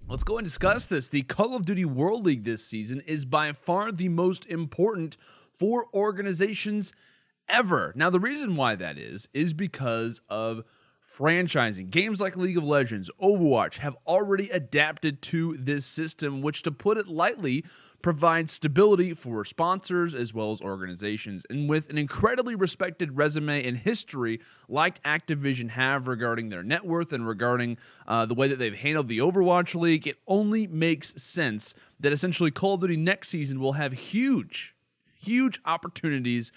Let's go and discuss this. The Call of Duty World League this season is by far the most important for organizations ever. Now, the reason why that is because of franchising. Games like League of Legends, Overwatch have already adapted to this system, which, to put it lightly, provides stability for sponsors as well as organizations. And with an incredibly respected resume and history like Activision have regarding their net worth and regarding the way that they've handled the Overwatch League, it only makes sense that essentially Call of Duty next season will have huge opportunities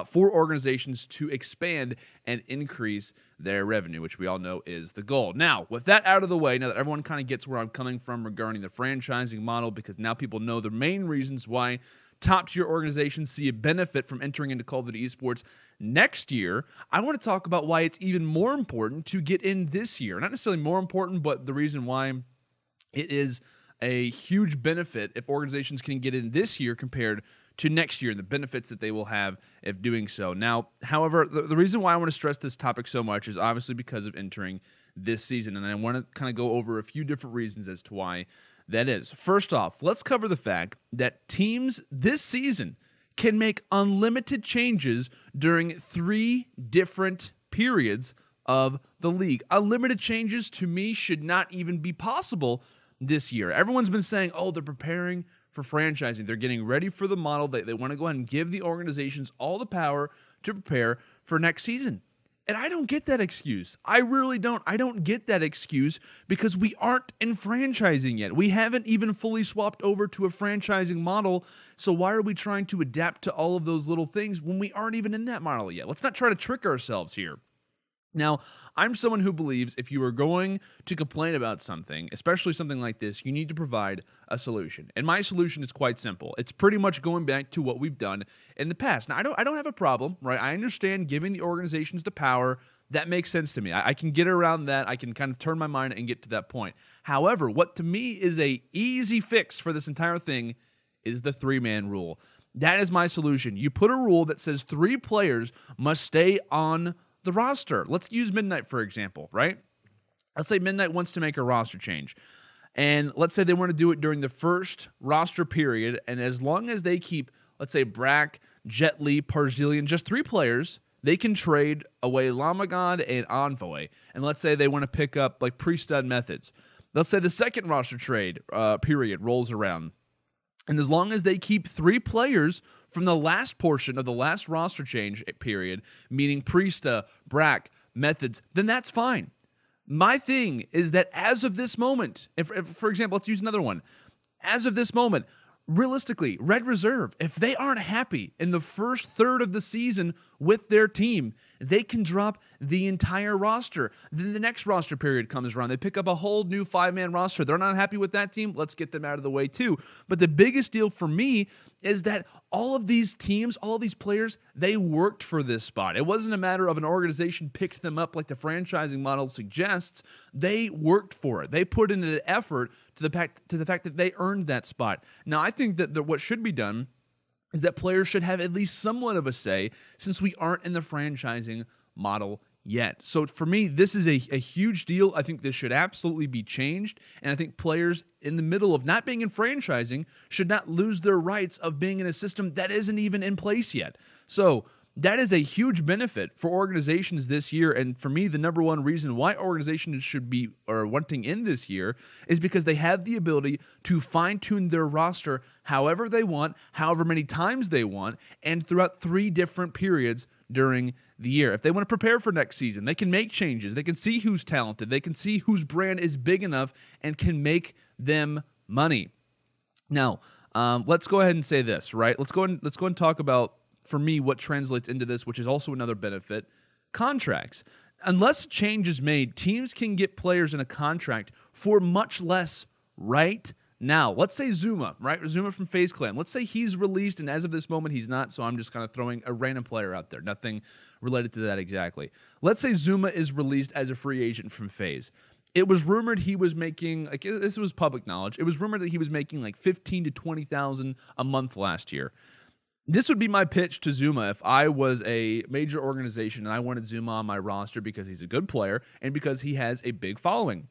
for organizations to expand and increase their revenue, which we all know is the goal. Now, with that out of the way, now that everyone kind of gets where I'm coming from regarding the franchising model, because now people know the main reasons why top-tier organizations see a benefit from entering into Call of Duty Esports next year, I want to talk about why it's even more important to get in this year. Not necessarily more important, but the reason why it is a huge benefit if organizations can get in this year compared to next year, and the benefits that they will have if doing so. Now, however, the reason why I want to stress this topic so much is obviously because of entering this season, and I want to kind of go over a few different reasons as to why that is. First off, let's cover the fact that teams this season can make unlimited changes during 3 different periods of the league. Unlimited changes, to me, should not even be possible this year. Everyone's been saying, oh, they're preparing for franchising. They're getting ready for the model. They want to go ahead and give the organizations all the power to prepare for next season. And I don't get that excuse. I really don't. I don't get that excuse because we aren't in franchising yet. We haven't even fully swapped over to a franchising model. So why are we trying to adapt to all of those little things when we aren't even in that model yet? Let's not try to trick ourselves here. Now, I'm someone who believes if you are going to complain about something, especially something like this, you need to provide a solution. And my solution is quite simple. It's pretty much going back to what we've done in the past. Now, I don't have a problem, right? I understand giving the organizations the power. That makes sense to me. I can get around that. I can kind of turn my mind and get to that point. However, what to me is a easy fix for this entire thing is the 3-man rule. That is my solution. You put a rule that says 3 players must stay on the roster. Let's use Midnight, for example, right? Let's say Midnight wants to make a roster change. And let's say they want to do it during the first roster period. And as long as they keep, let's say, Brack, Jet Li, Parzillion, just 3 players, they can trade away Lamagod and Envoy. And let's say they want to pick up like pre-stud methods. Let's say the second roster trade period rolls around. And as long as they keep 3 players from the last portion of the last roster change period, meaning Priesta, Brack, Methods, then that's fine. My thing is that as of this moment, if for example, let's use another one. As of this moment, realistically, Red Reserve, if they aren't happy in the first third of the season with their team, they can drop the entire roster. Then the next roster period comes around. They pick up a whole new 5-man roster. They're not happy with that team. Let's get them out of the way too. But the biggest deal for me is that all of these teams, all of these players, they worked for this spot. It wasn't a matter of an organization picked them up like the franchising model suggests. They worked for it. They put in the effort to the fact that they earned that spot. Now, I think that what should be done is that players should have at least somewhat of a say since we aren't in the franchising model yet. So for me, this is a huge deal. I think this should absolutely be changed. And I think players in the middle of not being in franchising should not lose their rights of being in a system that isn't even in place yet. So that is a huge benefit for organizations this year. And for me, the number one reason why organizations should be or wanting in this year is because they have the ability to fine-tune their roster however they want, however many times they want, and throughout 3 different periods during the year. If they want to prepare for next season, they can make changes. They can see who's talented. They can see whose brand is big enough and can make them money. Now, let's go ahead and say this, right? Let's go and talk about, for me, what translates into this, which is also another benefit: contracts. Unless change is made, teams can get players in a contract for much less right now. Let's say Zuma, right? Zuma from FaZe Clan. Let's say he's released, and as of this moment, he's not, so I'm just kind of throwing a random player out there. Nothing related to that exactly. Let's say Zuma is released as a free agent from FaZe. It was rumored he was making, like, this was public knowledge, it was rumored that he was making like $15,000 to $20,000 a month last year. This would be my pitch to Zuma if I was a major organization and I wanted Zuma on my roster because he's a good player and because he has a big following.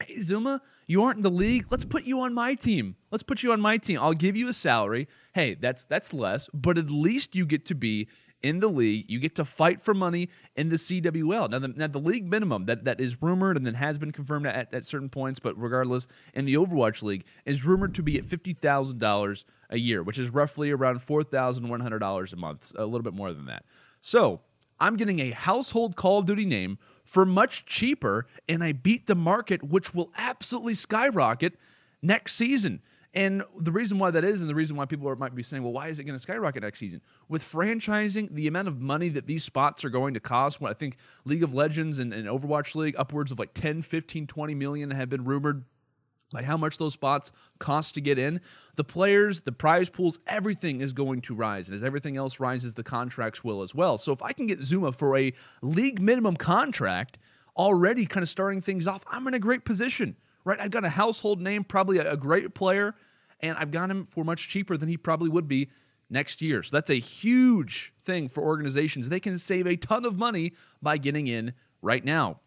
hey, Zuma, you aren't in the league. Let's put you on my team. Let's put you on my team. I'll give you a salary. Hey, that's less, but at least you get to be in the league. You get to fight for money in the CWL. Now, the league minimum that is rumored and then has been confirmed at certain points, but regardless, in the Overwatch League is rumored to be at $50,000 a year, which is roughly around $4,100 a month, a little bit more than that. So I'm getting a household Call of Duty name for much cheaper, and I beat the market, which will absolutely skyrocket next season. And the reason why that is, and the reason why people might be saying, well, why is it going to skyrocket next season? With franchising, the amount of money that these spots are going to cost, what I think League of Legends and Overwatch League, upwards of like 10, 15, 20 million have been rumored by how much those spots cost to get in. The players, the prize pools, everything is going to rise. And as everything else rises, the contracts will as well. So if I can get Zuma for a league minimum contract, already kind of starting things off, I'm in a great position, right? I've got a household name, probably a great player, and I've got him for much cheaper than he probably would be next year. So that's a huge thing for organizations. They can save a ton of money by getting in right now.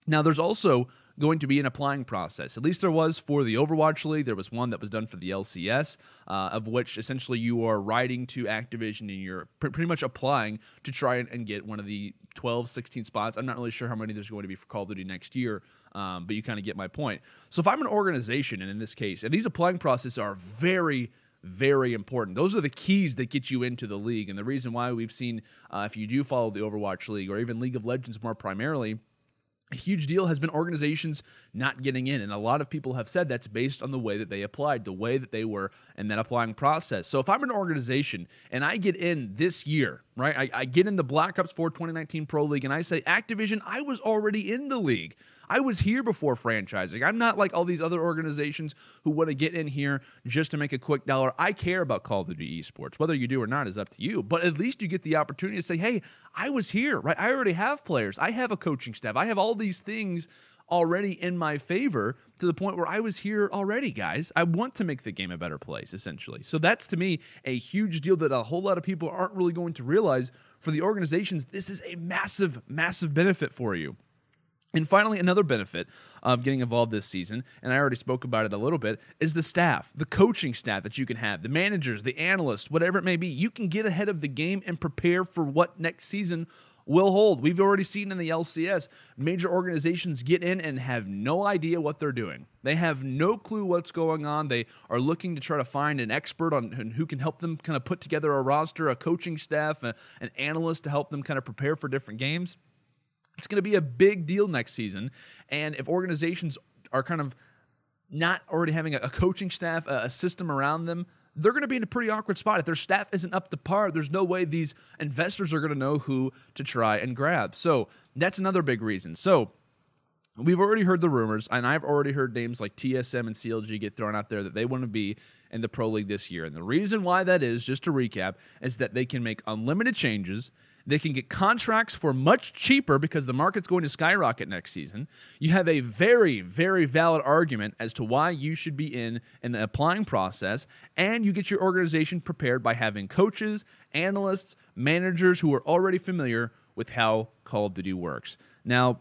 Now, there's also going to be an applying process. At least there was for the Overwatch League. There was one that was done for the LCS, of which essentially you are writing to Activision and you're pretty much applying to try and get one of the 12, 16 spots. I'm not really sure how many there's going to be for Call of Duty next year, but you kind of get my point. So if I'm an organization, and in this case, and these applying processes are very, very important. Those are the keys that get you into the league. And the reason why we've seen, if you do follow the Overwatch League or even League of Legends more primarily, a huge deal has been organizations not getting in, and a lot of people have said that's based on the way that they applied, the way that they were in that applying process. So if I'm an organization and I get in this year, right, I get in the Black Ops 4 2019 Pro League, and I say, Activision, I was already in the league. I was here before franchising. I'm not like all these other organizations who want to get in here just to make a quick dollar. I care about Call of Duty Esports. Whether you do or not is up to you. But at least you get the opportunity to say, hey, I was here, right? I already have players. I have a coaching staff. I have all these things already in my favor to the point where I was here already, guys. I want to make the game a better place, essentially. So that's, to me, a huge deal that a whole lot of people aren't really going to realize. For the organizations, this is a massive, massive benefit for you. And finally, another benefit of getting involved this season, and I already spoke about it a little bit, is the staff, the coaching staff that you can have, the managers, the analysts, whatever it may be. You can get ahead of the game and prepare for what next season will hold. We've already seen in the LCS, major organizations get in and have no idea what they're doing. They have no clue what's going on. They are looking to try to find an expert on who can help them kind of put together a roster, a coaching staff, an analyst to help them kind of prepare for different games. It's going to be a big deal next season, and if organizations are kind of not already having a coaching staff, a system around them, they're going to be in a pretty awkward spot. If their staff isn't up to par, there's no way these investors are going to know who to try and grab. So that's another big reason. So we've already heard the rumors, and I've already heard names like TSM and CLG get thrown out there that they want to be in the Pro League this year. And the reason why that is, just to recap, is that they can make unlimited changes. They can get contracts for much cheaper because the market's going to skyrocket next season. You have a very, very valid argument as to why you should be in the applying process, and you get your organization prepared by having coaches, analysts, managers who are already familiar with how Call of Duty works. Now,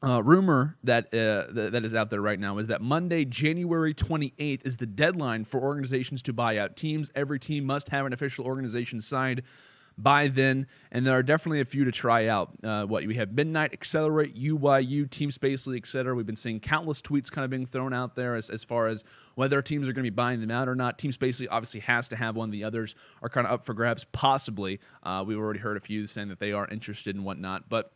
rumor that is out there right now is that Monday, January 28th is the deadline for organizations to buy out teams. Every team must have an official organization signed by then, and there are definitely a few to try out. We have Midnight, Accelerate, UYU, Team Space League, etc. We've been seeing countless tweets kind of being thrown out there as far as whether teams are going to be buying them out or not. Team Space League obviously has to have one. The others are kind of up for grabs, possibly. We've already heard a few saying that they are interested and whatnot. But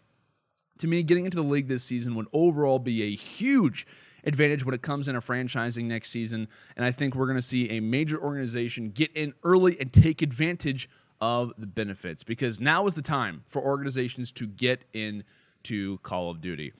to me, getting into the league this season would overall be a huge advantage when it comes into franchising next season, and I think we're going to see a major organization get in early and take advantage of the benefits, because now is the time for organizations to get into Call of Duty.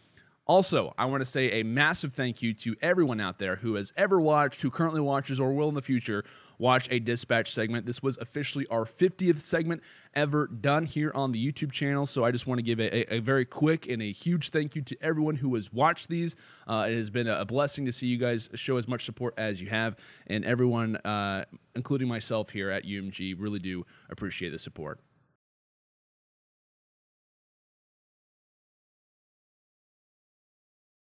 Also, I want to say a massive thank you to everyone out there who has ever watched, who currently watches, or will in the future watch a Dispatch segment. This was officially our 50th segment ever done here on the YouTube channel, so I just want to give a very quick and a huge thank you to everyone who has watched these. It has been a blessing to see you guys show as much support as you have, and everyone, including myself here at UMG, really do appreciate the support.